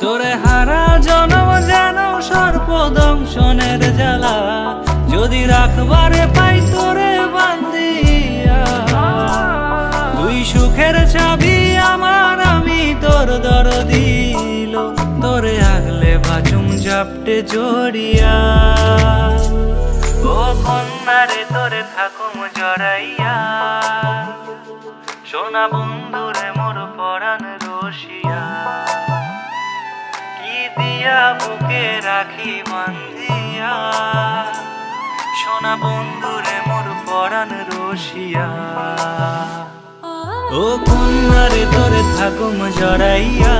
তোরে হারা জনম যেন সর্পদংশনের জ্বালা, যদি রাখবারে পাই তোরে বান্ধিয়া। তুই সুখের চাবি আমার, আমি তোর দরদিল, তোরে আগলে বাঁচুম জাপটে জড়িয়া। ও কন্যারে তোরে থাকুম জড়াইয়া, সোনা বন্ধুরে মোর পরাণ রসিয়া। কি দিয়া বুকে রাখি বান্ধিয়া, সোনা বন্ধুরে মোর পরাণ রসিয়া। ও কন্যারে তোরে থাকুম জড়াইয়া।